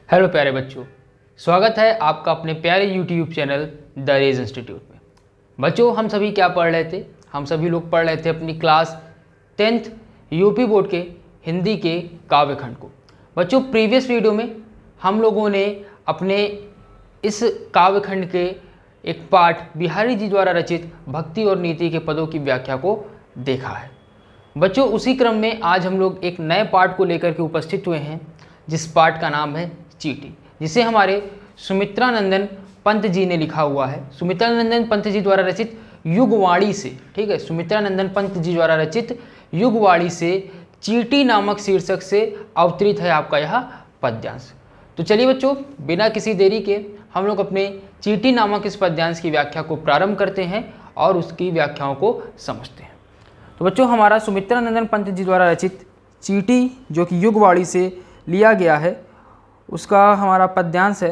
Hello प्यारे बच्चों, स्वागत है आपका अपने प्यारे यूट्यूब चैनल द रेज इंस्टीट्यूट में। बच्चों, हम सभी क्या पढ़ रहे थे? हम सभी लोग पढ़ रहे थे अपनी क्लास 10th यूपी बोर्ड के हिंदी के काव्यखंड को। बच्चों, प्रीवियस वीडियो में हम लोगों ने अपने इस काव्यखंड के एक पाठ बिहारी जी द्वारा रचित भक्ति और नीति के पदों की व्याख्या को देखा है। बच्चों, उसी क्रम में आज हम लोग एक नए पाठ को लेकर के उपस्थित हुए हैं, जिस पाठ का नाम है चीटी, जिसे हमारे सुमित्रानंदन पंत जी ने लिखा हुआ है। सुमित्रानंदन पंत जी द्वारा रचित युगवाणी से, ठीक है, सुमित्रानंदन पंत जी द्वारा रचित युगवाणी से चीटी नामक शीर्षक से अवतरित है आपका यह पद्यांश। तो चलिए बच्चों, बिना किसी देरी के हम लोग अपने चीटी नामक इस पद्यांश की व्याख्या को प्रारंभ करते हैं और उसकी व्याख्याओं को समझते हैं। तो बच्चों, हमारा सुमित्रानंदन पंत जी द्वारा रचित चीटी जो कि युगवाणी से लिया गया है, उसका हमारा पद्यांश है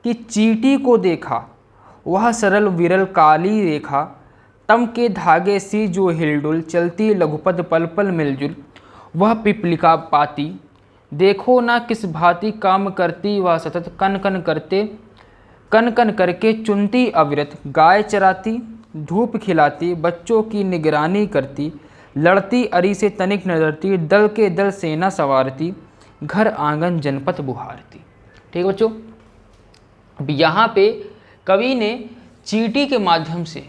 कि चीटी को देखा वह सरल विरल काली रेखा, तम के धागे सी जो हिलडुल, चलती लघुपद पल पल मिलजुल, वह पिपलिका पाती, देखो ना किस भांति काम करती वह सतत, कन कन करके चुनती अविरत, गाय चराती धूप खिलाती, बच्चों की निगरानी करती, लड़ती अरी से तनिक न डरती, दल के दल सेना सवारती, घर आंगन जनपद बुहारती। ठीक है बच्चों, अब यहाँ पे कवि ने चीटी के माध्यम से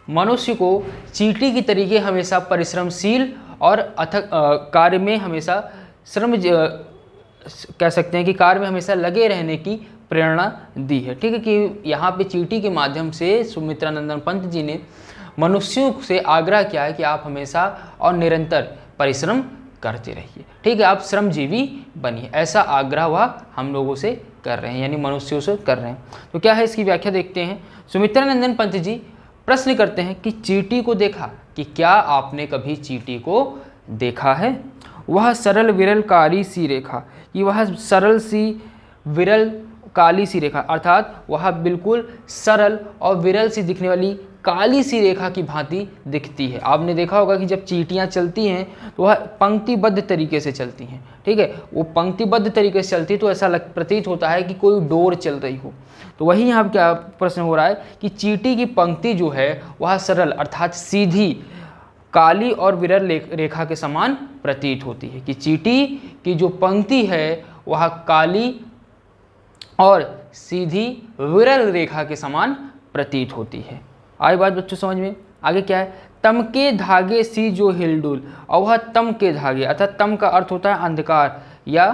मनुष्य को चीटी की तरीके हमेशा परिश्रमशील और अथक कार्य में हमेशा कह सकते हैं कि कार्य में हमेशा लगे रहने की प्रेरणा दी है। ठीक है, कि यहाँ पे चीटी के माध्यम से सुमित्रानंदन पंत जी ने मनुष्यों से आग्रह किया है कि आप हमेशा और निरंतर परिश्रम करते रहिए। ठीक है, आप श्रमजीवी बनिए, ऐसा आग्रह वह हम लोगों से कर रहे हैं, यानी मनुष्यों से कर रहे हैं। तो क्या है इसकी व्याख्या देखते हैं। सुमित्रानंदन पंत जी प्रश्न करते हैं कि चीटी को देखा, कि क्या आपने कभी चीटी को देखा है? वह सरल विरल काली सी रेखा, कि वह सरल सी विरल काली सी रेखा, अर्थात वह बिल्कुल सरल और विरल सी दिखने वाली काली सी रेखा की भांति दिखती है। आपने देखा होगा कि जब चींटियाँ चलती हैं तो वह पंक्तिबद्ध तरीके से चलती हैं। ठीक है, वो पंक्तिबद्ध तरीके से चलती तो ऐसा प्रतीत होता है कि कोई डोर चल रही हो। तो वही यहाँ क्या प्रश्न हो रहा है कि चींटी की पंक्ति जो है वह सरल अर्थात सीधी काली और विरल रेखा के समान प्रतीत होती है, कि चींटी की जो पंक्ति है वह काली और सीधी विरल रेखा के समान प्रतीत होती है। आई बात बच्चों समझ में? आगे क्या है? तम के धागे सी जो हिलडुल, और वह तम के धागे अर्थात तम का अर्थ होता है अंधकार या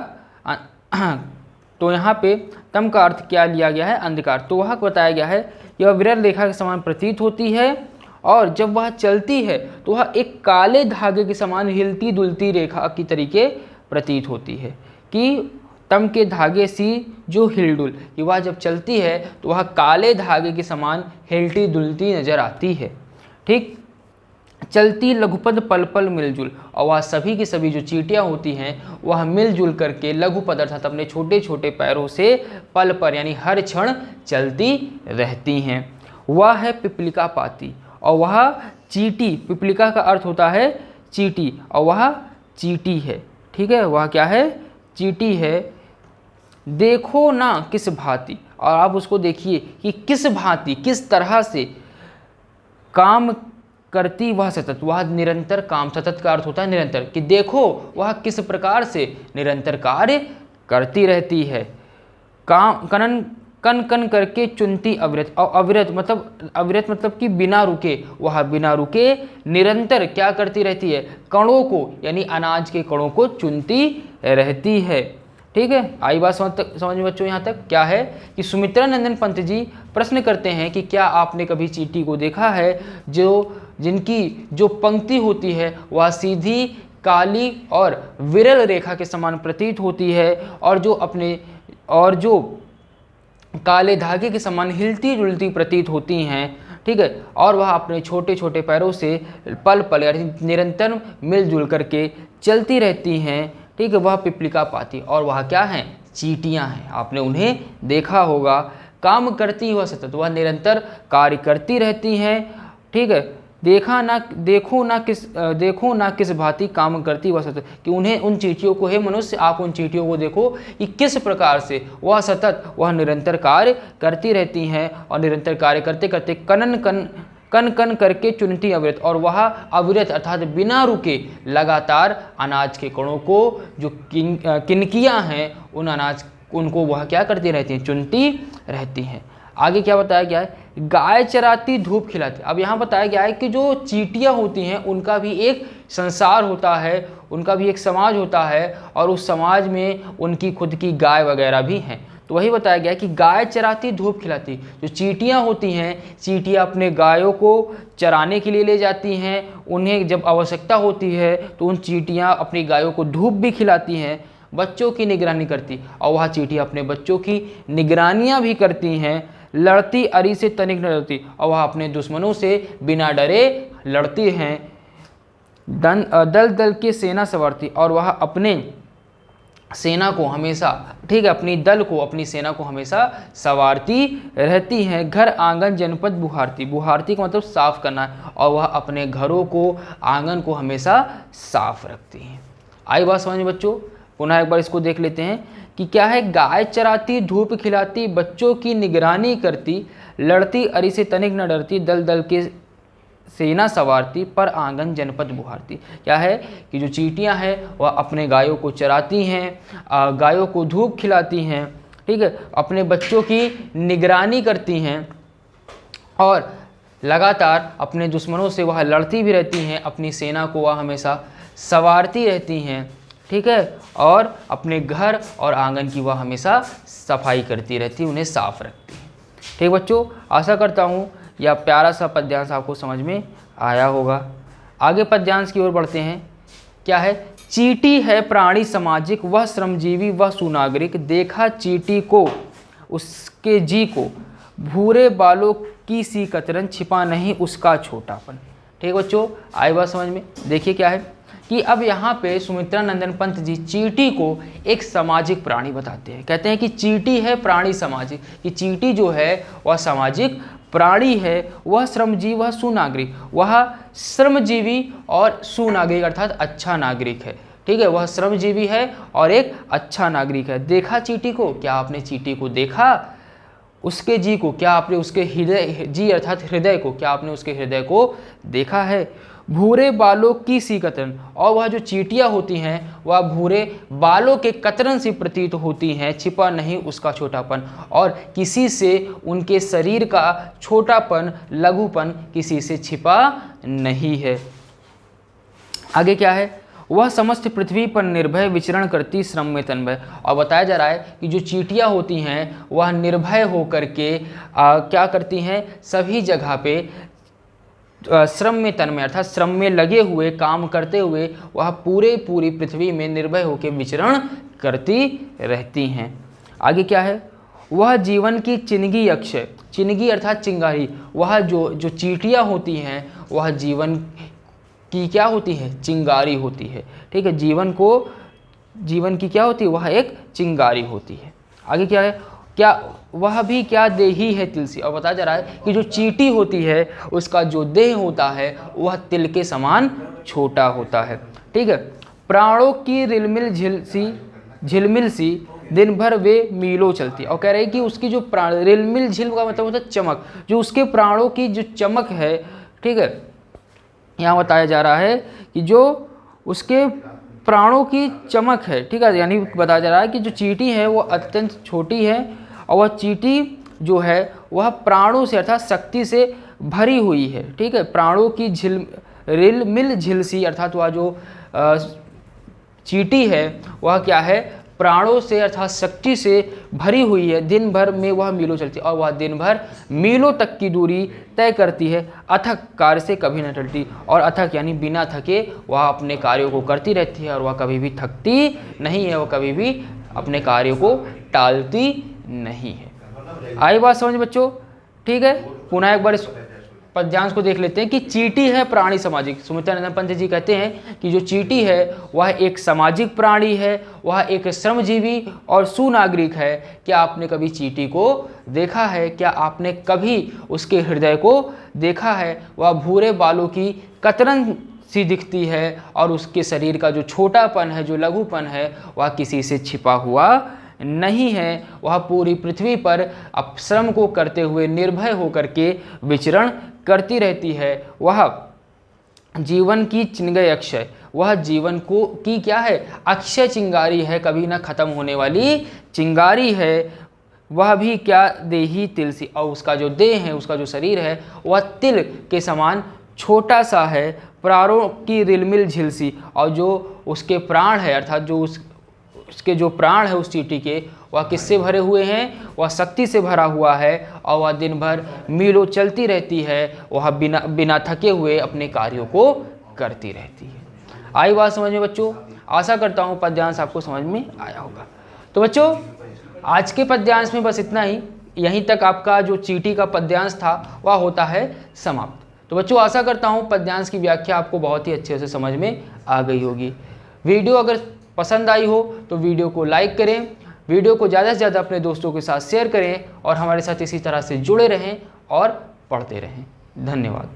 तो यहाँ पे तम का अर्थ क्या लिया गया है? अंधकार। तो वह बताया गया है कि वह विरल रेखा के समान प्रतीत होती है, और जब वह चलती है तो वह एक काले धागे के समान हिलती डुलती रेखा की तरीके प्रतीत होती है, कि तम के धागे सी जो हिलडुल, कि वह जब चलती है तो वह काले धागे के समान हिलती डुलती नजर आती है। ठीक, चलती लघुपद पल पल मिलजुल, और वह सभी की सभी जो चींटियाँ होती हैं वह मिलजुल करके लघुपद अर्थात अपने छोटे छोटे पैरों से पल पर यानी हर क्षण चलती रहती हैं। वह है पिपलिका पाती, और वह चीटी, पिपलिका का अर्थ होता है चीटी, और वह चीटी है। ठीक है, वह क्या है? चीटी है। देखो ना किस भांति, और आप उसको देखिए कि किस भांति किस तरह से काम करती वह सतत, वह निरंतर काम, सतत का अर्थ होता है निरंतर, कि देखो वह किस प्रकार से निरंतर कार्य करती रहती है। काम कन कन करके चुनती अविरत, और अविरत मतलब कि बिना रुके, वह बिना रुके निरंतर क्या करती रहती है? कणों को यानी अनाज के कणों को चुनती रहती है। ठीक है, आई बात समझ में बच्चों? यहाँ तक क्या है कि सुमित्रानंदन पंत जी प्रश्न करते हैं कि क्या आपने कभी चींटी को देखा है जिनकी जो पंक्ति होती है वह सीधी काली और विरल रेखा के समान प्रतीत होती है, और जो काले धागे के समान हिलती जुलती प्रतीत होती हैं। ठीक है, और वह अपने छोटे छोटे पैरों से पल पल यानी निरंतर मिलजुल करके चलती रहती हैं। ठीक है, वह पिपलिका पाती, और वह क्या हैं? चींटियाँ हैं। आपने उन्हें देखा होगा। काम करती हुआ सतत, वह निरंतर कार्य करती रहती हैं। ठीक है, देखो ना किस भांति काम करती वह सतत, कि उन्हें उन चींटियों को, हे मनुष्य आप उन चींटियों को देखो कि किस प्रकार से वह सतत, वह निरंतर कार्य करती रहती हैं और निरंतर कार्य करते करते कन कन करके चुनती अविरत, और वह अविरत अर्थात बिना रुके लगातार अनाज के कणों को, जो किनकियाँ हैं उन अनाज, उनको वह क्या करती रहती हैं, चुनती रहती हैं। आगे क्या बताया गया है, गाय चराती धूप खिलाती। अब यहाँ बताया गया है कि जो चींटियाँ होती हैं उनका भी एक संसार होता है, उनका भी एक समाज होता है, और उस समाज में उनकी खुद की गाय वगैरह भी हैं। तो वही बताया गया कि गाय चराती धूप खिलाती। जो चींटियाँ होती हैं, चींटियाँ अपने गायों को चराने के लिए ले जाती हैं, उन्हें जब आवश्यकता होती है तो उन चींटियाँ अपनी गायों को धूप भी खिलाती हैं, बच्चों की निगरानी करती, और वह चींटियाँ अपने बच्चों की निगरानियाँ भी करती हैं। लड़ती अरी से तनिक न डरती, और वह अपने दुश्मनों से बिना डरे लड़ती हैं। दल दल के सेना संवारती, और वह अपने सेना को हमेशा, ठीक है, अपनी दल को, अपनी सेना को हमेशा संवारती रहती हैं। घर आंगन जनपद बुहारती, बुहारती का मतलब साफ करना है, और वह अपने घरों को, आंगन को हमेशा साफ रखती हैं। आई बात समझ में बच्चों? पुनः एक बार इसको देख लेते हैं कि क्या है, गाय चराती धूप खिलाती, बच्चों की निगरानी करती, लड़ती अरी से तनिक न डरती, दल दल के सेना सवारती, पर आंगन जनपद बुहारती। क्या है कि जो चींटियां हैं वह अपने गायों को चराती हैं, गायों को धूप खिलाती हैं, ठीक है, अपने बच्चों की निगरानी करती हैं, और लगातार अपने दुश्मनों से वह लड़ती भी रहती हैं, अपनी सेना को वह हमेशा संवारती रहती हैं, ठीक है, और अपने घर और आंगन की वह हमेशा सफाई करती रहती, उन्हें साफ रखती है। ठीक बच्चों, आशा करता हूँ यह प्यारा सा पद्यांश आपको समझ में आया होगा। आगे पद्यांश की ओर बढ़ते हैं। क्या है, चींटी है प्राणी सामाजिक, वह श्रमजीवी वह सुनागरिक, देखा चींटी को उसके जी को, भूरे बालों की सी कतरन, छिपा नहीं उसका छोटापन। ठीक बच्चों, आई बात समझ में? देखिए क्या है कि अब यहाँ पे सुमित्रा नंदन पंत जी चींटी को एक सामाजिक प्राणी बताते हैं। कहते हैं कि चींटी है प्राणी सामाजिक, कि चींटी जो है वह सामाजिक प्राणी है, वह श्रमजीवी वह सुनागरिक, वह श्रमजीवी और सुनागरिक अर्थात अच्छा नागरिक है। ठीक है, वह श्रमजीवी है और एक अच्छा नागरिक है। देखा चींटी को, क्या आपने चींटी को देखा? उसके जी को, क्या आपने उसके हृदय, जी अर्थात हृदय को, क्या आपने उसके हृदय को देखा है? भूरे बालों की सी कतरन, और वह जो चींटियाँ होती हैं वह भूरे बालों के कतरन से प्रतीत होती हैं, छिपा नहीं उसका छोटापन, और किसी से उनके शरीर का छोटापन, लघुपन किसी से छिपा नहीं है। आगे क्या है, वह समस्त पृथ्वी पर निर्भय विचरण करती श्रम में तन्मय, और बताया जा रहा है कि जो चींटियाँ होती हैं वह निर्भय होकर के क्या करती हैं, सभी जगह पे श्रम में तन्मय अर्थात श्रम में लगे हुए, काम करते हुए वह पूरी पृथ्वी में निर्भय होकर विचरण करती रहती हैं। आगे क्या है, वह जीवन की चिंगी अक्षय, चिंगी अर्थात चिंगारी, वह जो चींटियाँ होती हैं वह जीवन की क्या होती है, चिंगारी होती है। ठीक है, जीवन की क्या होती है, वह एक चिंगारी होती है। आगे क्या है, क्या वह भी क्या देही है तिल सी, और बताया जा रहा है कि जो चींटी होती है उसका जो देह होता है वह तिल के समान छोटा होता है। ठीक है, प्राणों की झिलमिल सी दिन भर वे मीलों चलती, और कह रहे हैं कि उसकी जो प्राण, रिलमिल झिल का मतलब होता है चमक, जो उसके प्राणों की जो चमक है, ठीक है, यहाँ बताया जा रहा है कि जो उसके प्राणों की चमक है, ठीक है, यानी बताया जा रहा है कि जो चींटी है वो अत्यंत छोटी है, और वह चींटी जो है वह प्राणों से अर्थात शक्ति से भरी हुई है। ठीक है, प्राणों की रिलमिल झिलसी अर्थात वह जो चींटी है वह क्या है, प्राणों से अर्थात शक्ति से भरी हुई है, दिन भर में वह मीलों चलती है, और वह दिन भर मीलों तक की दूरी तय करती है, अथक कार्य से कभी न टलती, और अथक यानी बिना थके वह अपने कार्यों को करती रहती है, और वह कभी भी थकती नहीं है, वह कभी भी अपने कार्यों को टालती नहीं है। आई बात समझ बच्चों? ठीक है, पुनः एक बार इस पद्यांश को देख लेते हैं कि चींटी है प्राणी सामाजिक। सुमित्रानंदन पंत जी कहते हैं कि जो चींटी है वह एक सामाजिक प्राणी है, वह एक श्रमजीवी और सुनागरिक है। क्या आपने कभी चींटी को देखा है? क्या आपने कभी उसके हृदय को देखा है? वह भूरे बालों की कतरन सी दिखती है और उसके शरीर का जो छोटापन है, जो लघुपन है, वह किसी से छिपा हुआ नहीं है। वह पूरी पृथ्वी पर श्रम को करते हुए निर्भय होकर के विचरण करती रहती है। वह जीवन की चिंगारी अक्षय, वह जीवन को की क्या है? अक्षय चिंगारी है, कभी ना खत्म होने वाली चिंगारी है। वह भी क्या देही तिल सी, और उसका जो देह है, उसका जो शरीर है, वह तिल के समान छोटा सा है। प्राणों की रिलमिल झिलसी, और जो उसके प्राण है, अर्थात जो उसके जो प्राण है उस चींटी के, वह किससे भरे हुए हैं? वह शक्ति से भरा हुआ है और वह दिन भर मीलों चलती रहती है। वह बिना थके हुए अपने कार्यों को करती रहती है। आई बात समझ में बच्चों? आशा करता हूँ पद्यांश आपको समझ में आया होगा। तो बच्चों आज के पद्यांश में बस इतना ही, यहीं तक आपका जो चींटी का पद्यांश था वह होता है समाप्त। तो बच्चों आशा करता हूँ पद्यांश की व्याख्या आपको बहुत ही अच्छे से समझ में आ गई होगी। वीडियो अगर पसंद आई हो तो वीडियो को लाइक करें, वीडियो को ज़्यादा से ज़्यादा अपने दोस्तों के साथ शेयर करें और हमारे साथ इसी तरह से जुड़े रहें और पढ़ते रहें। धन्यवाद।